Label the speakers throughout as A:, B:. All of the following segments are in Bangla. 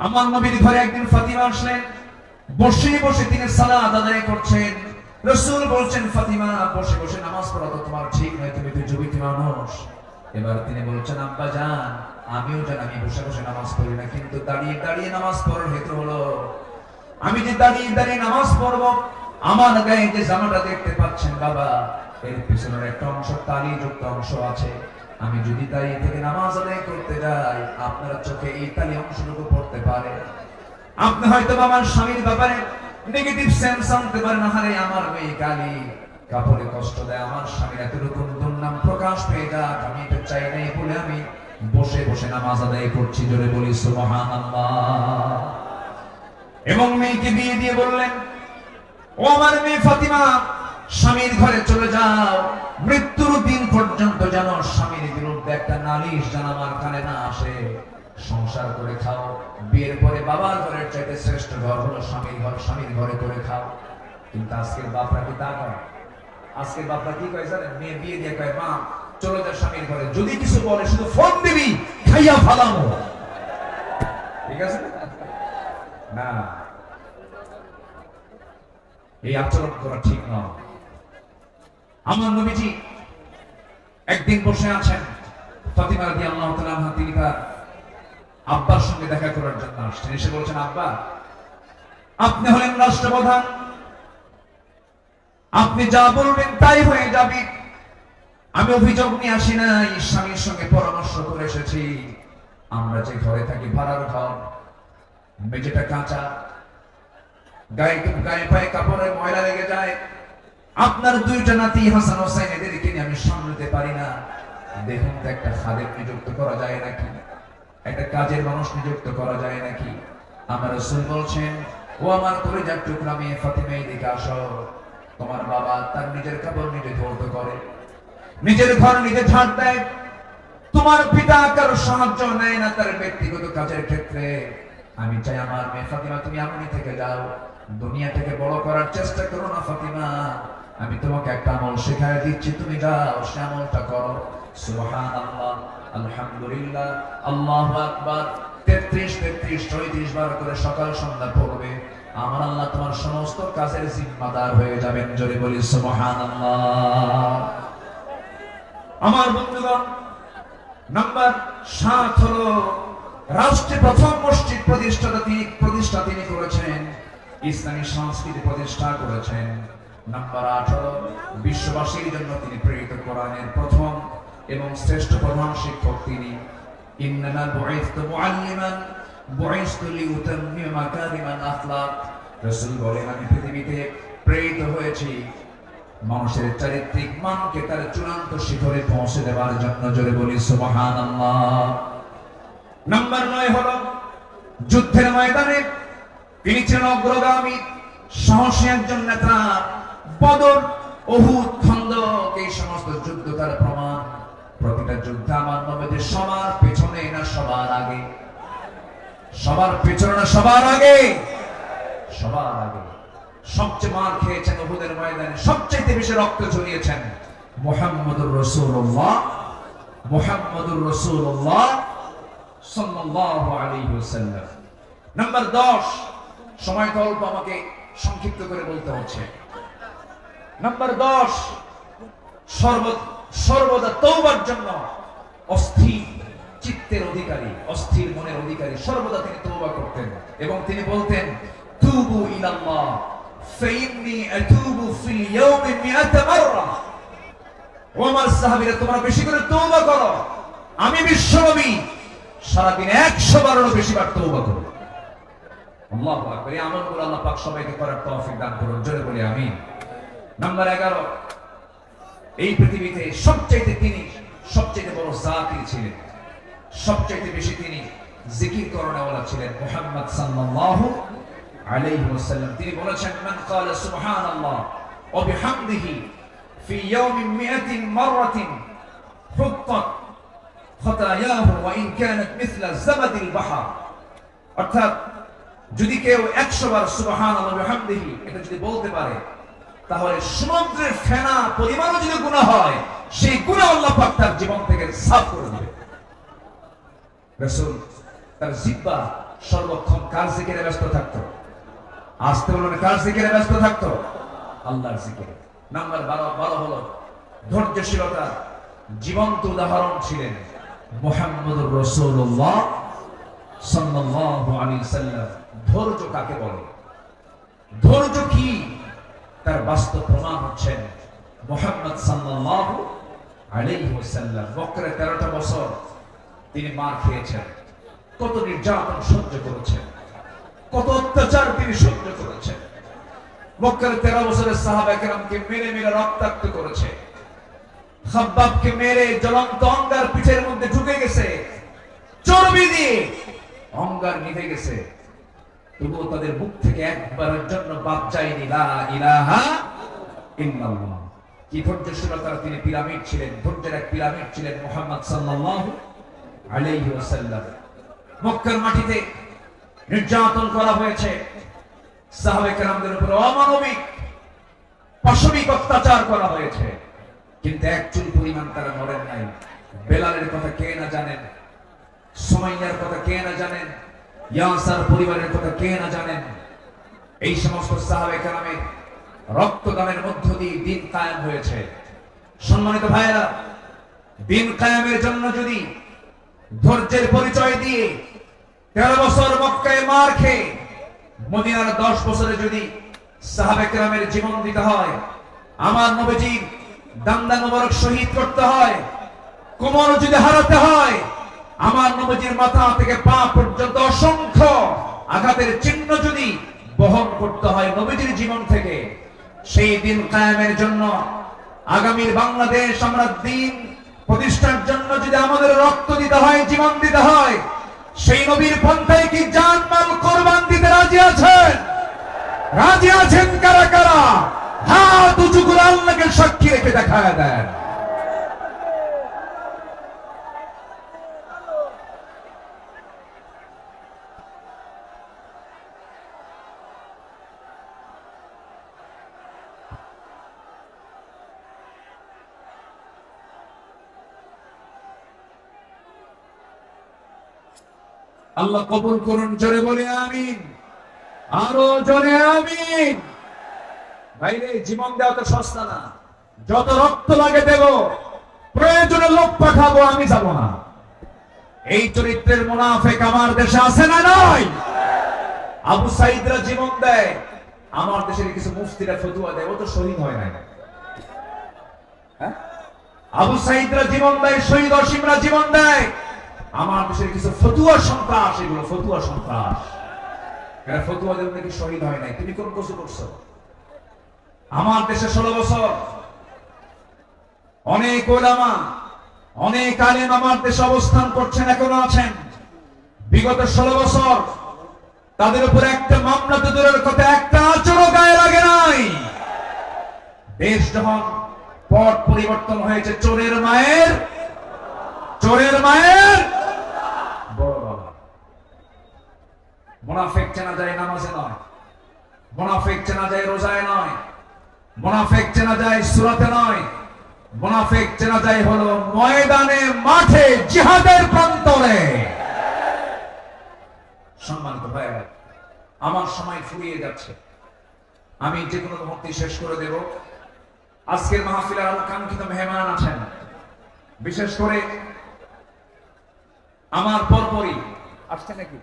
A: আমার নবীর ঘরে একদিন ফাতিমা আসলেন। বসে বসে তিনি সালাত আদায় করছেন। রাসূল বলছেন, ফাতিমা বসে বসে নামাজ পড়া তো তোমার ঠিক নয়, তুমি তো যুবতী মানুষ। এবার তিনি বলছেন, আব্বা জান, আমিও জানি আমি বসে বসে নামাজ পড়ি না, কিন্তু দাঁড়িয়ে দাঁড়িয়ে নামাজ পড়ার হেতু হলো আমি যে দাঁড়িয়ে দাঁড়িয়ে নামাজ পড়বো, আমার গায়ে যে জামাটা দেখতে পাচ্ছেন বাবা, এর পিছনের একটা অংশ তালিযুক্ত অংশ আছে। আমি যদি দাঁড়িয়ে থেকে নামাজ আদায় করতে যাই, আপনার চোখে এই তালি অংশটুকু পড়তে পারে। আপনি হয়তো আমার স্বামীর ব্যাপারে নেগেটিভ সেন্স আনতে পারেন, হারে আমার মেয়ে কালি কাপড়ে কষ্ট দেয়, আমার স্বামীর এতটুকু দুর্নাম প্রকাশ পেয়ে যাক, আমি এটা চাই নাই বলে আমি বসে বসে নামাজ আদায় করছি। জোরে বলি সুবহানাল্লাহ। এবং মেয়েকে বিয়ে দিয়ে বললেন, ও আমার মেয়ে ফাতিমা, স্বামীর ঘরে চলে যাও, মৃত্যুর দিন পর্যন্ত যেন স্বামীর বিরুদ্ধে একটা নালিশ যেন আমার কানে না আসে। সংসার করে খাও, বিয়ের পরে বাবার ঘরের চাইতে শ্রেষ্ঠ ঘর হলো স্বামীর ঘর, স্বামীর ঘরে করে খাও। কিন্তু আজকের বাপরা কি তা করে? আজকের বাপরা কি কয় জানেন? মেয়ে বিয়ে দিয়ে কয়, মা চলে যা স্বামীর ঘরে, যদি কিছু বলে শুধু ফোন দিবি, খাইয়া ফালামো। ঠিক আছে না? এই আচরণ করা ঠিক নয়। আমার নবীজি একদিন বসে আছেন, ফাতিমা রাদিয়াল্লাহু তাআলা আনহা তিনি তার আব্বার সঙ্গে দেখা করার জন্য আসছেন। এসে বলছেন, আব্বা আপনি হলেন রাষ্ট্রপ্রধান, আপনি যা বলবেন তাই হয়ে যাবে। আমি অভিযোগ নিয়ে আসি নাই, স্বামীর সঙ্গে পরামর্শ করে এসেছি। আমরা যে ঘরে থাকি ভাড়ার ঘর, মেঝেটা কাঁচা, গায়ে পায়ে কাপড়ের ময়লা লেগে যায়। আপনার দুইটা নাতি হাসান হোসেন, এদেরকে নিয়ে আমি সামলাতে পারি না। দেখুন তো একটা খাদেম নিযুক্ত করা যায় নাকি, একটা কাজের মানুষ নিযুক্ত করা যায় নাকি? আমার রাসূল বলছেন, ও আমার কলিজার টুকরা মেয়ে ফাতিমা, এদিকে আসো। তোমার বাবা তার নিজের কাপড় নিজে ধৌত করে, নিজের ঘর নিজে ঝাড় দেয়। তোমার পিতা কারো সাহায্য নেয় না তার ব্যক্তিগত কাজের ক্ষেত্রে। আমি চাই আমার মেয়ে ফাতিমা তুমি এমনই থেকে যাও, দুনিয়া থেকে বড় করার চেষ্টা করো না ফাতিমা। আমি তোমাকে একটা আমল শেখায় দিচ্ছি, তুমি যাও সে আমলটা করো। সুবহানাল্লাহ, আলহামদুলিল্লাহ, আল্লাহু আকবার 33 33 বার করে সকাল সন্ধ্যা পড়বে। আমার আল্লাহ তোমার সমস্ত কাজের জিম্মাদার হয়ে যাবেন। জোরে বলি সুবহানাল্লাহ। আমার বন্ধুগণ, নাম্বার 7 হলো রাষ্ট্রে প্রথম মসজিদ প্রতিষ্ঠা তিনি করেছেন, ইসলামী সংস্কৃতি প্রতিষ্ঠা করেছেন। নাম্বার 8 হলো বিশ্ববাসীর জন্য তিনি প্রেরিত কোরআনের প্রথম এবং শ্রেষ্ঠ প্রধান শিক্ষক তিনি। ইন্নামা বুইসতু মুআল্লিমান বুইসতু লিউতাম্মিমা মাকারিমাল আখলাক। রাসূল বলেন, আমি পৃথিবীতে প্রেরিত হয়েছি মানুষের চারিত্রিক মানকে তার চূড়ান্ত শিখরে পৌঁছে দেওয়ার জন্য। জোরে বলি সুবহানাল্লাহ। নাম্বার 9 হলো যুদ্ধের ময়দানে তিনি ছিলেন অগ্রগামী, সাহসী একজন নেতা। বদর, উহুদ, খন্দক এই সমস্ত যুদ্ধ তার প্রমাণ। প্রতিটা যুদ্ধে আমার নবীদের সবার পেছনে না সবার আগে? সবার পেছনে না সবার আগে? সবার আগে। সবচেয়ে মার খেয়েছেন উহুদের ময়দানে, সবচেয়ে বেশি রক্ত ঝরিয়েছেন মুহাম্মদুর রাসূলুল্লাহ, মুহাম্মদুর রাসূলুল্লাহ সাল্লাল্লাহু আলাইহি ওয়াসাল্লাম। নাম্বার 10, সময় তো অল্প, আমাকে সংক্ষিপ্ত করে বলতে হচ্ছে। নাম্বার 10, সর্বদা তওবার জন্য অস্থির চিত্তের অধিকারী, অস্থির মনের অধিকারী। সর্বদা তিনি তওবা করতেন এবং তিনি বলতেন, তুবু ইলাল্লাহ ফাইন্নী আতুবু ফিল ইয়াউমি 100 মাররা। ও আমার সাহাবীরা, তোমরা বেশি করে তওবা করো, আমি বিশ্বনবী সারাদিন 100 বারেরও বেশি বার তওবা করো। আল্লাহু আকবার। এই আমলগুলো আল্লাহ পাক সবাইকে করার তৌফিক দান করুন। জোরে বলি আমিন। নাম্বার 11, এই পৃথিবীতে তিনি সবচেয়ে বড় জাকির ছিলেন, সবচেয়ে বেশি তিনি জিকির করনেওয়ালা ছিলেন মুহাম্মদ সাল্লাল্লাহু আলাইহি ওয়াসাল্লাম। তিনি বলেছেন, মান ক্বালা সুবহানাল্লাহ ওয়া বিহামদিহি ফি ইয়াউমিন 100 মাররাতিন হুত্তাত খাতায়াহু ওয়া ইন কানাত মিছলা জাবাদিল বাহর। অর্থাৎ যদি কেউ 100 বার সুবহানাল্লাহ ওয়া বিহামদিহি এটা যদি বলতে পারে, তাহলে সমুদ্রের ফেনা পরিমাণও যদি গুনাহ হয়, সেই গুনাহ আল্লাহ পাক তার জীবন থেকে সাফ করে দিবে। রাসূল তার জিহ্বা সর্বক্ষণ কার জিকিরে ব্যস্ত থাকতো? আসতে বলুন, কার জিকিরে ব্যস্ত থাকতো? আল্লাহর জিকিরে। নাম্বার 12 হলো ধৈর্যশীলতার জীবন্ত উদাহরণ ছিলেন মুহাম্মদুর রাসূলুল্লাহ সাল্লাল্লাহু আলাইহি ওয়াসাল্লাম। ধৈর্য কাকে বলে, ধৈর্য কি, তার বাস্তব প্রমাণ হচ্ছেন মুহাম্মদ সাল্লাল্লাহু আলাইহি ওয়াসাল্লাম। বকরে 13টা বছর তিনি মার খেয়েছেন, কত নির্যাতন সহ্য করেছেন, কত অত্যাচার তিনি সহ্য করেছেন। মক্কার 13 বছরের সাহাবায়ে কেরামকে মেরে মেরে রক্তাক্ত করেছে। খাব্বাবকে মেরে জ্বলন্ত অঙ্গার পিঠের মধ্যে ঢুকে গেছে, চর্বি দিয়ে অঙ্গার নিভে গেছে, তবুও তাদের মুখ থেকে একবারের জন্য বাদ যায়নি লা ইলাহা ইল্লাল্লাহ। কি ধৈর্যশীলতার তিনি পিরামিড ছিলেন, ধৈর্যের এক পিরামিড ছিলেন মুহাম্মদ সাল্লাল্লাহু আলাইহি ওয়াসাল্লাম। মক্কার মাটিতে নির্যাতন করা হয়েছে, সাহাবায়ে কেরামদের উপর অমানবিক পাশবিক অত্যাচার করা হয়েছে, কিন্তু এক চুল পরিমাণ তারা মরেন নাই। বেলালের কথা কে না জানেন, সুমাইয়ার কথা কে না জানেন, ইয়াসার পরিবারের কথা কে না জানেন। এই সমস্ত সাহাবায়ে কেরামের রক্তদানের মধ্য দিয়ে দিন কায়েম হয়েছে। সম্মানিত ভাইয়েরা, দিন কায়েমের জন্য যদি ধৈর্যের পরিচয় দিয়ে 13 বছর মক্কায় মার খেয়ে মদিনার 10 বছরে যদি সাহাবায়ে কেরামের জীবন দিতে হয়, আমার নবীজির দান্দা মোবারক শহীদ করতে হয়, কোমর যদি হারাতে হয়, আমার নবীজির মাথা থেকে পা পর্যন্ত অসংখ্য আঘাতের চিহ্ন যদি বহন করতে হয় নবীজির জীবন থেকে, সেই দিন কায়েমের জন্য আগামীর বাংলাদেশ আমরা দিন প্রতিষ্ঠার জন্য যদি আমাদের রক্ত দিতে হয়, জীবন দিতে হয়, সেই নবীর পন্থায় কি জান মাল কোরবান দিতে রাজি আছেন? রাজি আছেন কারা কারা? হাত উঁচু করে আল্লাহকে সাক্ষী রেখে দেখায় দেন। আল্লাহ কবুল করুন, জোরে বলে আমিন, আরো জোরে আমিন। ভাইরে, জীবন দেওয়া তো সস্তা না, যত রক্ত লাগে দেব, প্রয়োজনে লোক পাঠাবো, আমি যাব না। এই চরিত্রের মুনাফিক আমার দেশে আছে না নাই? আবু সাইদরা জীবন দেয়, আমার দেশের কিছু মুফতিরা ফতোয়া দেয়, ও তো শহীদ হয় না। হ্যাঁ, আবু সাইদরা জীবন দেয়, শহীদ অসীমরা জীবন দেয়, আমার দেশের কিছু ফতুয়া সন্ত্রাস, এগুলো ফতুয়া সন্ত্রাস। এরা ফতুয়া দেব নাকি শহীদ হয় নাই। তুমি কোন কসু করছো? আমার দেশে 16 বছর অনেক ওলামা, অনেক আলেম আমার দেশে অবস্থান করছেন, এখনো আছেন। বিগত 16 বছর তাদের উপর একটা মামলা তো দূরের কথা, একটা আচরও গায়ে লাগে নাই। দেশ যখন পট পরিবর্তন হয়েছে, চোরের মায়ের বড় বাবা। মুনাফিক চেনা যায় নামাজে নয়, মুনাফিক চেনা যায় রোজায় নয়, মুনাফিক চেনা যায় সূরাতে নয়, মুনাফিক চেনা যায় হলো ময়দানে, মাঠে, জিহাদের প্রান্তরে। সম্মানিত ভাইরা, আমার সময় ফুরিয়ে যাচ্ছে, আমি যে কোনো মুহূর্তে শেষ করে দেব। আজকের মাহফিলের আকাঙ্ক্ষিত মেহমান আছেন, বিশেষ করে আমার পরপরই আসছে নাকি?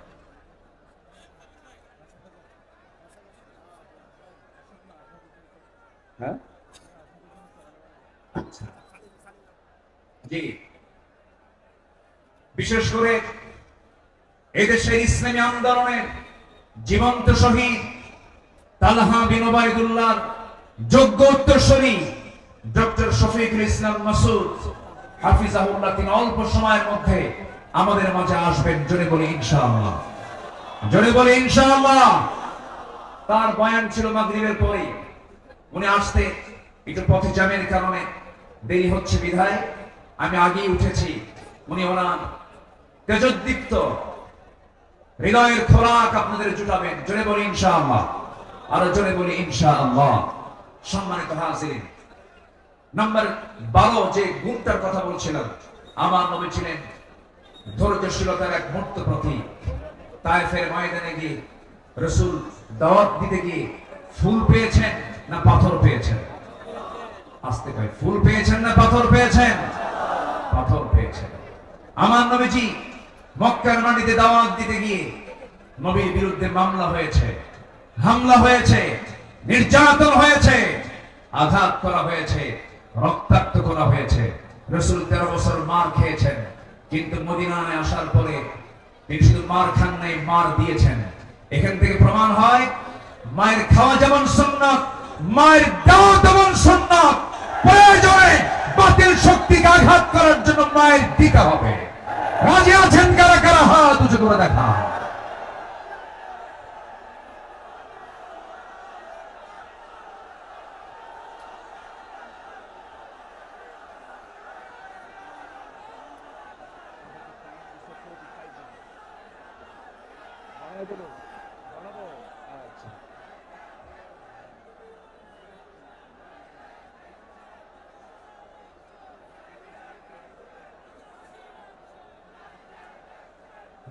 A: হ্যাঁ, আচ্ছা, জি। বিশেষ করে এদেশের ইসলামী আন্দোলনের জীবন্ত শহীদ তালহা বিন ওবাইদুল্লাহর যোগ্য উত্তরসূরি ডক্টর শফিকুল ইসলাম মাসুদ হাফিজাহুল্লাহ, তিনি অল্প সময়ের মধ্যে আমাদের মাঝে আসবেন। জোরে বলি ইনশাআল্লাহ, জোরে বলি ইনশাআল্লাহ। তার বয়ান ছিল মাগরিবের পরে, উনি আসতে একটু পথে জ্যামের কারণে দেরি হচ্ছে বিধায় আমি আগেই উঠেছি। উনি ওনার তেজোদ্দীপ্ত হৃদয়ের খোরাক আপনাদের জুটাবেন। জোরে বলি ইনশাআল্লাহ, আরো জোরে বলি ইনশাআল্লাহ। সম্মানিত হাজিরিন, নাম্বার 12 যে গুণটার কথা বলছিলাম, আমার নবী ছিলেন ধৈর্যশীলতার এক মূর্ত প্রতীক। তায়েফের ময়দানে গিয়ে রাসূল দাওয়াত দিতে গিয়ে ফুল পেয়েছেন না পাথর পেয়েছেন? আস্তে কয়, ফুল পেয়েছেন না পাথর পেয়েছেন? পাথর পেয়েছেন। আমার নবীজি মক্কার মাটিতে দাওয়াত দিতে গিয়ে নবীর বিরুদ্ধে মামলা হয়েছে, হামলা হয়েছে, নির্যাতন হয়েছে, আঘাত করা হয়েছে, রক্তাক্ত করা হয়েছে। রাসূল 13 বছর মার খেয়েছেন, কিন্তু মদিনায় আসার পরে তিনি শুধু মার খান নাই, মার দিয়েছেন। এখান থেকে প্রমাণ হয় মায়ের খাওয়া যেমন সুন্নাত, মায়ের দেওয়া তেমন সুন্নাত। প্রয়োজনে বাতিল শক্তিকে আঘাত করার জন্য মায়ের দিতে হবে। রাজি আছেন কারা কারা? হাত উঁচু করে দেখা।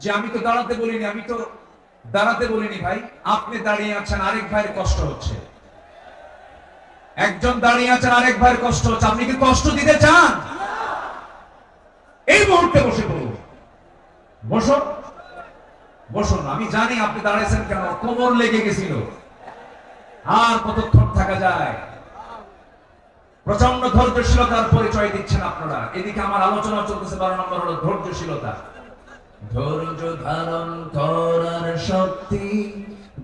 A: যে আমি তো দাঁড়াতে বলিনি, আমি তো দাঁড়াতে বলিনি ভাই, আপনি দাঁড়িয়ে আছেন, আরেক ভাইয়ের কষ্ট হচ্ছে। একজন দাঁড়িয়ে আছেন, আরেক ভাইয়ের কষ্ট হচ্ছে। আপনি কি কষ্ট দিতে চান? এই মুহূর্তে বসে পড়ুন, বসুন, বসুন। আমি জানি আপনি দাঁড়িয়েছেন কেন, কোমর লেগে গেছিল। আর কতক্ষণ থাকা যায়? প্রচন্ড ধৈর্যশীলতার পরিচয় দিচ্ছেন আপনারা। এদিকে আমার আলোচনা চলতেছে, 12 নম্বর হলো ধৈর্যশীলতা। ধৈর্য ধারণ করার শক্তি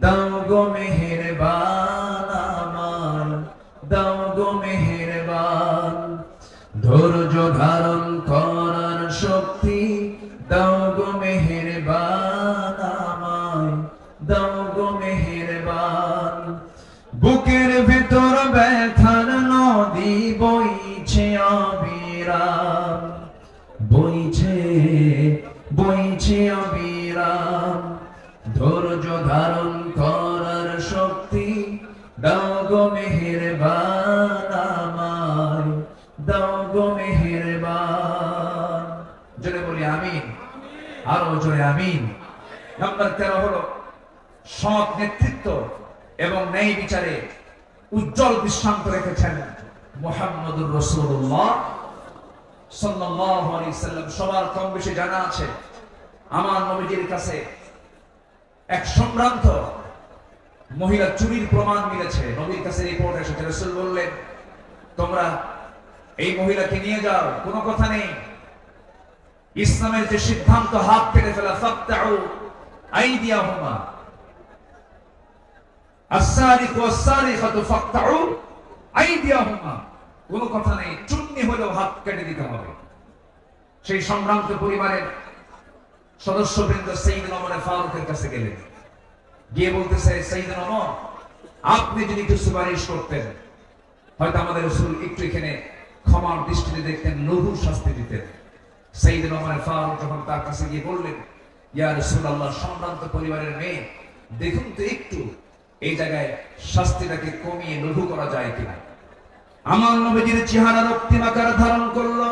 A: দাও গো মেহেরবান আমার, দাও গো মেহেরবান। ধৈর্য ধারণ করার শক্তি দাও গো মেহেরবান আমার, দাও গো মেহেরবান। বুকের ভেতর ব্যথার নদী বইছে অবিরাম, বইছে বইছে অবিরাম। ধৈর্য ধারণ করার শক্তি দাও গো মেহেরবান আমায়, দাও গো মেহেরবান। জোরে বলি আমিন, আরো জোরে আমিন। নাম্বার 13 হলো সৎ নেতৃত্ব এবং ন্যায় বিচারে উজ্জ্বল দৃষ্টান্ত রেখেছেন মুহাম্মদুর রাসূলুল্লাহ সাল্লাল্লাহু আলাইহি সাল্লাম। সবার কম বেশি জানা আছে, আমার নবীজির কাছে এক সম্ভ্রান্ত মহিলা চুরির প্রমাণ মিলেছে। নবীর কাছে রিপোর্ট এসেছে। রাসূল বললেন, তোমরা এই মহিলাকে নিয়ে যাও, কোনো কথা নেই। ইসলামের যে সিদ্ধান্ত, হাত কেটে ফেলা, ফাকতাউ আইদিয়াহুমা, আস-সারিকু ওয়াস-সারিকাতু ফাকতাউ আইদিয়াহুমা, কোনো কথা নেই, চুন্নি হলেও হাত কেটে দিতে হবে। সেই সম্ভ্রান্ত পরিবারের সদস্যবৃন্দ সাইয়েদনা ওমর ফারুকের কাছে গেলেন, গিয়ে বলতেছে, সাইয়েদনা ওমর, আপনি যদি একটু সুপারিশ করতেন, হয়তো আমাদের রাসূল একটু এখানে ক্ষমার দৃষ্টিতে দেখতেন, লঘু শাস্তি দিতেন। সাইয়েদনা ওমর ফারুক যখন তার কাছে গিয়ে বললেন, ইয়া রাসূলুল্লাহ, সম্ভ্রান্ত পরিবারের মেয়ে, দেখুন তো একটু এই জায়গায় শাস্তিটাকে কমিয়ে লঘু করা যায় কিনা। আমার নবীজির চেহারা রক্তিম আকার ধারণ করলো,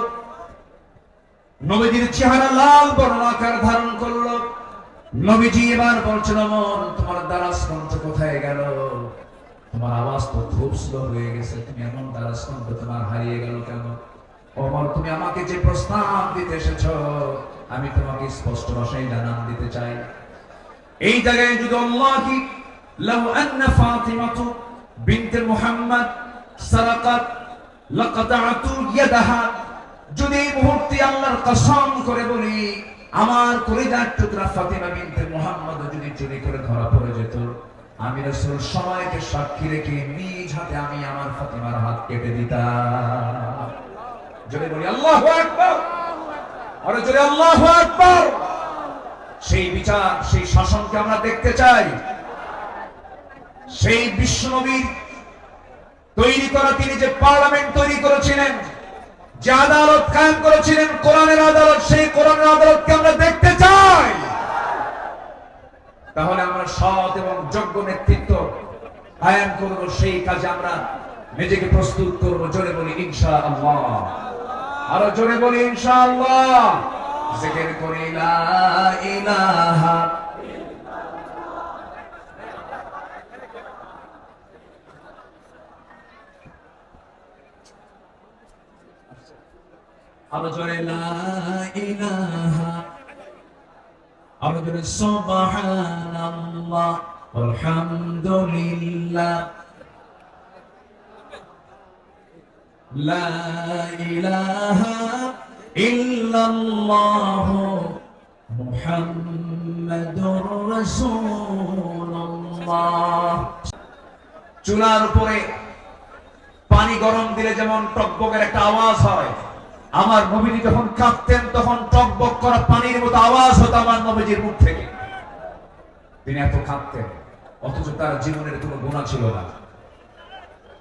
A: নবীজির চেহারা লাল বর্ণ আকার ধারণ করলো। নবীজি এবার বলছেন, ওমর, তোমার দারাজ কণ্ঠ কোথায় গেল? তোমার আওয়াজ তো খুব স্লো হয়ে গেছে, তুমি এমন দারাজ কণ্ঠ তোমার হারিয়ে গেল কেন? ওমর, তুমি আমাকে যে প্রস্তাব দিতে এসেছো, আমি তোমাকে স্পষ্ট ভাষায় জানান দিতে চাই। এই জায়গায় যদি আল্লাহি লাউ আন্না ফাতিমাতু বিনতে মুহাম্মদ সারাকাত লাকাতাতু ইয়াদাহা, যদি এই মুহূর্তে আল্লাহর কসম করে বলি, আমার কলিজার টুকরা ফাতিমা বিনতে মুহাম্মদ যদি চুরি করে ধরা পড়ে যেত, আমি রাসূল সময়কে সাক্ষী রেখে নিজ হাতে আমি আমার ফাতিমার হাত কেটে দিতাম। যদি বলি আল্লাহু আকবার, আর যদি আল্লাহু আকবার। সেই বিচার, সেই শাসনকে আমরা দেখতে চাই। সেই বিশ্বনবীর তৈরি করা, তিনি যে পার্লামেন্ট তৈরি করেছিলেন, যে আদালত কায়েম করেছিলেন, কোরআনের আদালত, সেই কোরআনের আদালতকে আমরা দেখতে চাই। তাহলে আমরা সৎ এবং যোগ্য নেতৃত্ব কায়েম করব, সেই কাজে আমরা নিজেকে প্রস্তুত করব। জোরে বলি ইনশাআল্লাহ, আরো জোরে বলি ইনশাআল্লাহ। জিকির করি লা ইলাহা আরো জোরে লা ইলাহা, আরো জোরে সুবহানাল্লাহ আলহামদুলিল্লাহ লা ইলাহা ইল্লাল্লাহ মুহাম্মাদুর রাসূলুল্লাহ। চুলার উপরে পানি গরম দিলে যেমন টকবকের একটা আওয়াজ হয়, আমার নবীজি যখন কাঁদতেন তখন টকবক করা পানির মতো আওয়াজ হতো আমার নবীজির মুখ থেকে। তিনি এত কাঁদতেন, অথচ তার জীবনের কোনো গুনাহ ছিল না।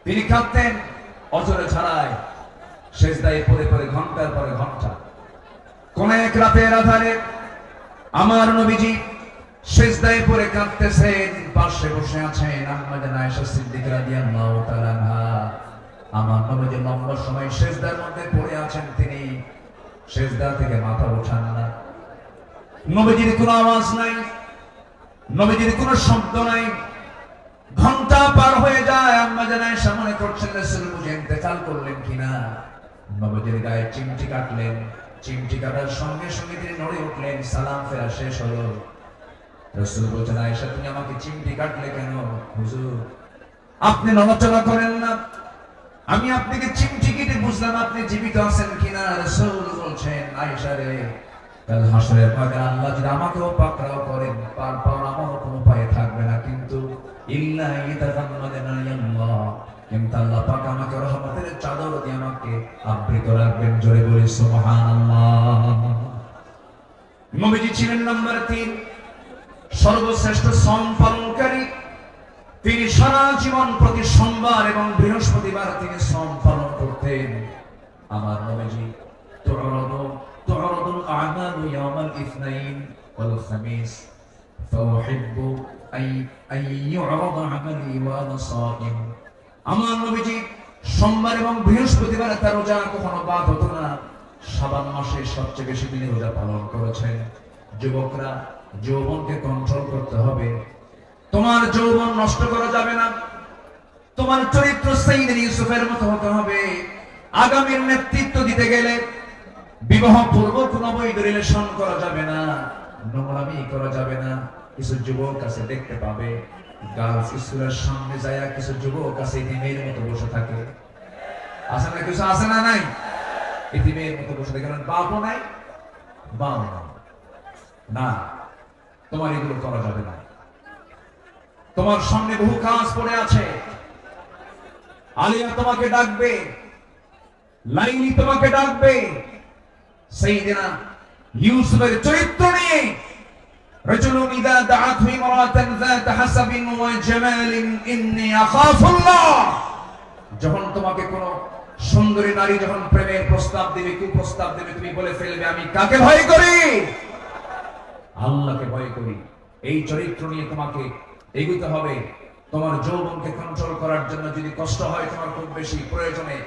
A: তিনি কাঁদতেন অজরে ছাড়ায়, সেজদায় পড়ে পড়ে ঘন্টার পরে ঘন্টা। কোন এক রাতের আধারে আমার নবীজি সেজদায় পড়ে কাঁদতেছেন, পাশে বসে আছেন আম্মা জান আয়েশা সিদ্দিকা রাদিয়াল্লাহু তাআলা আনহা। আমার নবীজি লম্বা সময় সেজদার মধ্যে পড়ে আছেন, তিনি সেজদা থেকে মাথা ওঠান না। নবীজির কোনো আওয়াজ নাই, নবীজির কোনো শব্দ নাই। ঘন্টা পার হয়ে যায়, আম্মা জান আয়েশা মনে করছেন রাসূল বুঝি ইন্তেকাল করলেন কিনা। নবীজির গায়ে চিমটি কাটলেন, চিমটি কাটার সঙ্গে সঙ্গে তিনি নড়ে উঠলেন, সালাম ফেরা শেষ হলো। রাসূল বলছেন আয়েশা তুমি আমাকে চিমটি কাটলে কেন? হুজুর আপনি নড়াচড়া করেন না, আমি আপনাকে চিমটি কেটে বুঝলাম আপনি জীবিত আছেন কিনা। রাসূল বলছেন আয়েশা রে, কাল হাসরের ময়দানে আল্লাহ যদি আমাকেও পাকড়াও করেন, পার পাওয়ার আমার কোনো উপায় থাকবে না, কিন্তু ইল্লা ইয়াতাগাম্মাদানা আল্লাহ, কিন্তু আল্লাহ পাক আমাকে রহমতের চাদর দিয়ে আমাকে আবৃত রাখবেন। জোরে বলি সুবহানাল্লাহ। নবীজি ছিলেন নাম্বার 3 সর্বশ্রেষ্ঠ শ্রম পালনকারী। তিনি সারা জীবন প্রতি সোমবার এবং বৃহস্পতিবার তিনি শ্রম পালন করতেন। আমার নবীজি তু'রাদুল আ'মালু ইয়াওমাল ইসনাইন ওয়াল খামিস ফাউহিব্বু আন ইউ'রাদা 'আমালি ওয়া আনা সাইম। আমার নবীজি সোমবার এবং বৃহস্পতিবার তার রোজা কখনো বাদ হতো না। শাবান মাসে সবচেয়ে বেশি তিনি রোজা পালন করেছেন। যুবকরা, যৌবনকে কন্ট্রোল করতে হবে। তোমার যৌবন নষ্ট করা যাবে না। তোমার চরিত্র সাইয়্যিদ ইউসুফের মতো হতে হবে। আগামীর নেতৃত্ব দিতে গেলে বিবাহ পূর্ব কোনো বৈধ রিলেশন করা যাবে না, নোংরামি করা যাবে না। কিছু যুবক আছে দেখতে পাবে গার্লস স্কুলের সামনে যায় কিছু যুবক আছে ইতিমের মতো বসে থাকে। আছে না? কিছু আছে না? নাই? ইতিমের মতো বসে থাকে, কারণ বাপও নাই, বাপ না। তোমার এগুলো করা যাবে না। তোমার সামনে বহু কাজ পড়ে আছে। আলিয়া তোমাকে ডাকবে, লাইলি তোমাকে ডাকবে। সাইয়েদনা ইউসুফের চরিত্র নিয়ে রাজুলুন ইযা দাআতহু ইমরাতান যাত হাসাবিন ওয়া জামালিন ইন্নী আখাফুল্লাহ। যখন তোমাকে কোন সুন্দরী নারী যখন প্রেমের প্রস্তাব দেবে, কুপ্রস্তাব দেবে, তুমি বলে ফেলবে আমি কাকে ভয় করি? আল্লাহকে ভয় করি। এই চরিত্র নিয়ে তোমাকে এগোতে হবে। তোমার যৌবনকে কন্ট্রোল করার জন্য যদি কষ্ট হয় তোমার খুব বেশি, প্রয়োজনে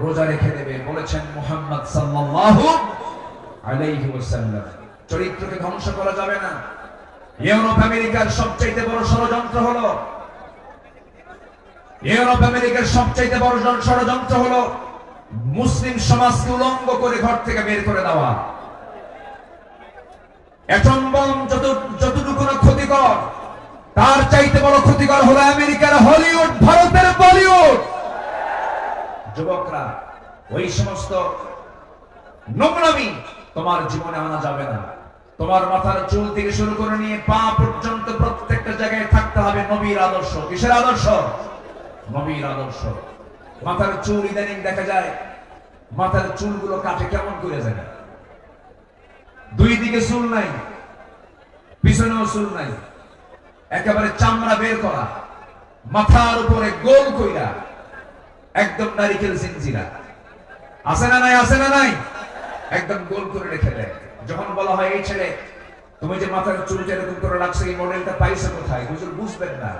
A: রোজা রেখে দেবে। বলেছেন মুহাম্মদ সাল্লাল্লাহু আলাইহি ওয়াসাল্লাম, চরিত্রকে ধ্বংস করা যাবে না। ইউরোপ আমেরিকার সবচেয়ে বড় ষড়যন্ত্র হলো, ইউরোপ আমেরিকার সবচেয়ে বড় ষড়যন্ত্র হলো মুসলিম সমাজকে উলঙ্গ করে ঘর থেকে বের করে দেওয়া। অ্যাটম বম যতটুকু না ক্ষতিকর, তার চাইতে বড় ক্ষতিকর হলো আমেরিকার হলিউড, ভারতের বলিউড। যুবকরা, ওই সমস্ত নোংরামি তোমার জীবনে আনা যাবে না। তোমার মাথার চুল থেকে শুরু করে নিয়ে পা পর্যন্ত প্রত্যেকটা জায়গায় থাকতে হবে নবীর আদর্শ। কিসের আদর্শ? নবীর আদর্শ। মাথার চুল ইদানিং দেখা যায় মাথার চুলগুলো কাটে কেমন করে যায়, দুই দিকে চুল নাই, পিছনেও চুল নাই, একেবারে চামড়া বের করা, মাথার উপরে গোল কইরা একদম নারিকেল জিনজিরা। আছে না নাই? আছে না নাই? একদম গোল করে রেখে দেয়। যখন বলা হয় এই ছেলে তুমি যে মাথার চুলটা এরকম করে রাখছো, এই মডেলটা পাইছো কোথায়? হুজুর বুঝবেন না।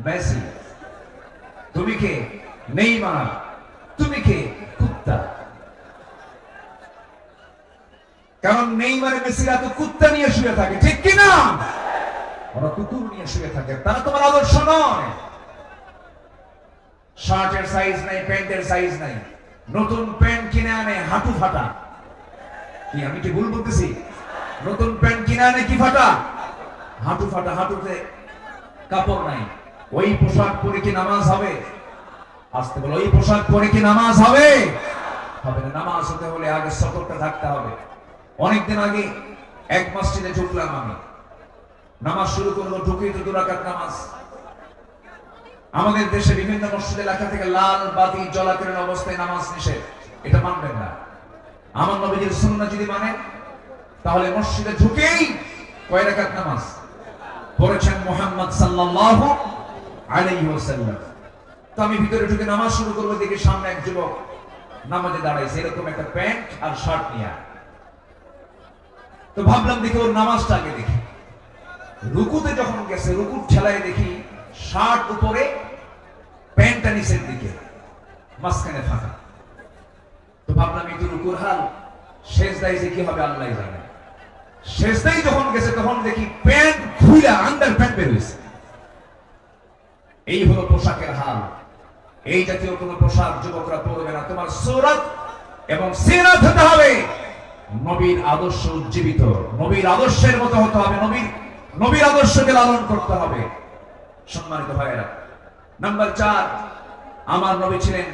A: মেসি তুমি কে? নেইমার তুমি কে? কুত্তা। কারণ নেইমার মেসিরা তো কুত্তা নিয়ে শুয়ে থাকে, ঠিক কি না? ওরা কুকুর নিয়ে শুয়ে থাকে। তারা তোমার আদর্শ নয়। শার্টের সাইজ নাই, প্যান্টের সাইজ নাই, নতুন প্যান্ট কিনে আনে হাঁটু ফাটা, কি আমি কি ভুল বলতেছি? নতুন প্যান্ট কিনা নাকি ফাটা? হাঁটু ফাটা, হাঁটুতে কাপড় নাই। ওই পোশাক পরে কি নামাজ হবে? আসতে বলো, ওই পোশাক পরে কি নামাজ হবে? হবে না। নামাজ হতে হলে আগে সতর্কতা থাকতে হবে। অনেকদিন আগে এক মসজিদে ঢুকলাম আমি, নামাজ শুরু করবো, ঢুকেই তো 2 রাকাত নামাজ। আমাদের দেশে বিভিন্ন মসজিদে লেখা থেকে লাল বাতি জ্বলাকালীন অবস্থায় নামাজ নিষেধ, এটা মানবেন না। আমার নবীজির সুন্নাহ যদি মানেন তাহলে মসজিদে ঢুকেই কয় রাকাত নামাজ পড়েছেন মুহাম্মদ সাল্লাল্লাহু আলাইহি ওয়াসাল্লাম। তো আমি ভিতরে ঢুকে নামাজ শুরু করবো, দেখি সামনে এক যুবক নামাজে দাঁড়াইছে, এরকম একটা প্যান্ট আর শার্ট নিয়ে। তো ভাবলাম দেখি ওর নামাজটা আগে দেখি। রুকুতে যখন গেছে, রুকুর ঠেলায় দেখি শার্ট উপরে, প্যান্টটা নিচের দিকে, মাঝখানে ফাঁকা। তো ভাবলাম এই তো রুকুর হাল, সেজদায় যে কি হবে আল্লাহ জানে। সেজদায় যখন গেছে তখন দেখি প্যান্ট খুলে আন্ডার প্যান্ট বের হয়েছে। এই হলো পোশাকের হাল। এই জাতীয় কোন পোশাক যুবকরা পরবে না। তোমার সূরত এবং সিরাত হতে হবে নবীর আদর্শ উজ্জীবিত, নবীর আদর্শের মতো হতে হবে, নবীর আদর্শকে লালন করতে হবে। সম্মানিত ভাইয়েরা, নাম্বার 4, আমার নবী ছিলেন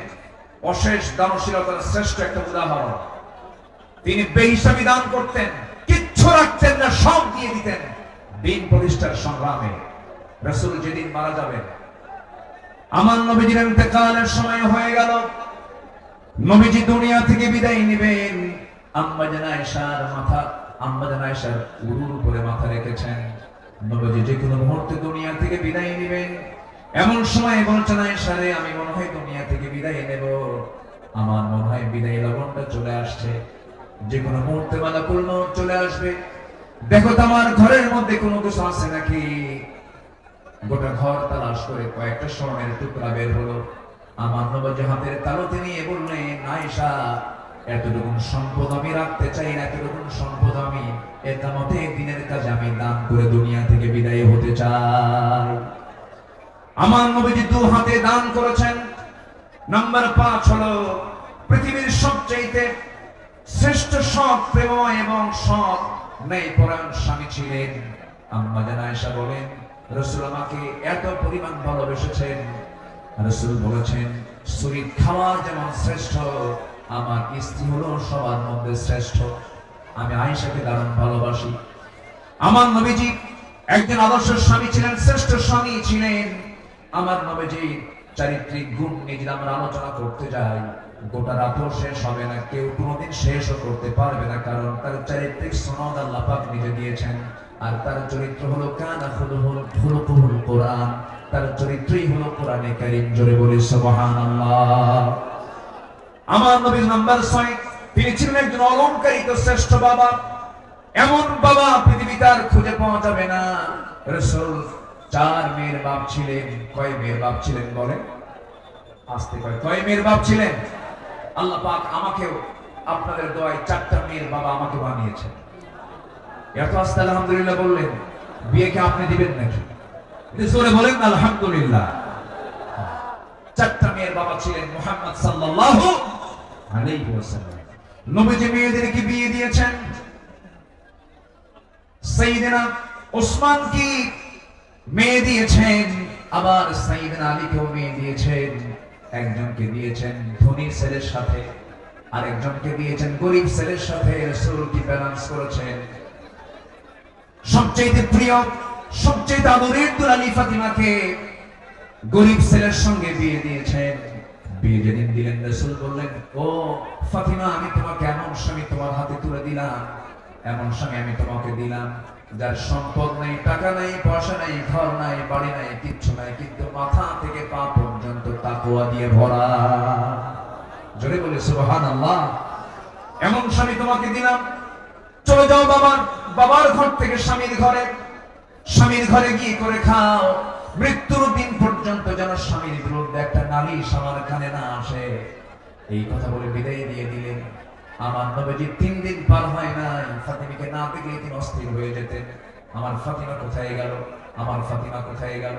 A: অশেষ দানশীলতার শ্রেষ্ঠ একটা উদাহরণ। তিনি বেহিসাবি দান করতেন, কিচ্ছু রাখতেন না, সব দিয়ে দিতেন দিন প্রতিষ্ঠার সংগ্রামে। রাসূল যেদিন মারা যাবেন, আমার নবীজির ইন্তেকালের সময় হয়ে গেল, নবীজি দুনিয়া থেকে বিদায় নেবেন। আম্মা জান আয়েশার উরুর উপরে মাথা রেখেছেন। নবীজি যে কোনো মুহূর্তে দুনিয়া থেকে বিদায় নেবেন। এমন সময় বলছেন, আয়েশা রে, আমি মনে হয় দুনিয়া থেকে বিদায় নেব, আমার মনে হয় বিদায় লগনটা চলে আসছে, যে কোনো মুহূর্তে মালাকুল মউত চলে আসবে। দেখো তো আমার ঘরের মধ্যে কোনো কিছু আছে নাকি। গোটা ঘর তালাশ করে কয়েকটা স্বর্ণের টুকরা বের হলো। আমার নবী হাতের তালুতে নিয়ে বললেন, আয়েশা, এতটুকু সম্পদ আমি রাখতে চাই না, এতটুকু সম্পদ আমি ইকামতের দিনের কাজে আমি দান করে দুনিয়া থেকে বিদায় হতে চাই। আমার নবীজি 2 হাতে দান করেছেন। নাম্বার 5 হলো পৃথিবীর সবচেয়ে শ্রেষ্ঠ সৎ প্রেমময় এবং সৎ ন্যায়পরায়ণ স্বামী ছিলেন। আম্মা জান আয়েশা বলেন, রাসূল আমাকে এত পরিমাণ ভালোবেসেছেন, রাসূল বলেছেন, শরীর খাওয়া যেমন শ্রেষ্ঠ, আমার স্ত্রী হলো সবার মধ্যে শ্রেষ্ঠ। আমি আয়েশাকে দারুণ ভালোবাসি। আমার নবীজি একজন আদর্শ স্বামী ছিলেন, শ্রেষ্ঠ স্বামী ছিলেন। আমার নবীজি চারিত্রিক গুণ নিয়ে যদি আমরা আলোচনা করতে যাই, গোটা রাতও শেষ হবে না, কেউ কোনোদিন শেষও করতে পারবে না, কারণ তার চারিত্রিক সনদ আল্লাহ পাক নিজে দিয়েছেন। আর তার চরিত্র হলো কানা খুলুকুল কোরআন, তার চরিত্রই হলো কোরআনে কারীম। জোরে বলি সুবহানাল্লাহ। আমার নবী নাম্বার 6, তিনি ছিলেন একজন অলংকারিত শ্রেষ্ঠ বাবা। এমন বাবা পৃথিবীতে আর খুঁজে পাওয়া যাবে না। রাসূল 4 মেয়ের বাপ ছিলেন। কয় মেয়ের বাপ ছিলেন বলেন? আস্তে কয় মেয়ের বাপ ছিলেন? আল্লাহ পাক আমাকেও আপনাদের দোয়ায় 4টা মেয়ের বাবা আমাকে বানিয়েছেন। এত আস্তে আলহামদুলিল্লাহ বললেন, বিয়ে কি আপনি দিবেন নাকি? জোরে বলেন আলহামদুলিল্লাহ। 4টা মেয়ের বাবা ছিলেন মুহাম্মদ সাল্লাল্লাহু আলাইহি ওয়াসাল্লাম। নবীজি মেয়েদেরকে বিয়ে দিয়েছেন। সাইয়েদনা ওসমান কি মেয়ে দিয়েছেন, আবার সাইয়েদনা আলীকেও মেয়ে দিয়েছেন। একজনকে দিয়েছেন ধনী ছেলের সাথে, আরেকজনকে দিয়েছেন গরিব ছেলের সাথে। রাসূল কি ব্যালেন্স করেছেন। সবচেয়ে প্রিয়, সবচেয়ে আদরের দুলালী ফাতিমাকে গরিব ছেলের সঙ্গে বিয়ে দিয়েছেন। বিয়ে যেদিন দিলেন, রাসূল বললেন, ও ফাতিমা, আমি তোমাকে এমন স্বামী তোমার হাতে তুলে দিলাম, এমন স্বামী আমি তোমাকে দিলাম, যার সম্পদ নাই, টাকা নাই, পয়সা নাই, ঘর নাই, বাড়ি নাই, কিচ্ছু নাই, কিন্তু মাথা থেকে পা পর্যন্ত তাকওয়া দিয়ে ভরা। জোরে বলে সুবহানাল্লাহ। এমন স্বামী তোমাকে দিলাম। চলে যাও বাবার ঘর থেকে স্বামীর ঘরে গিয়ে করে খাও, মৃত্যুর দিন পর্যন্ত যেন স্বামীর বিরুদ্ধে একটা নালিশ আমার কানে না আসে। এই কথা বলে বিদায় দিয়ে দিলেন। আমার নবীজি 3 দিন পার হয় নাই, ফাতিমাকে না দেখলে তিনি অস্থির হয়ে যেতেন। আমার ফাতিমা কোথায় গেল, আমার ফাতিমা কোথায় গেল।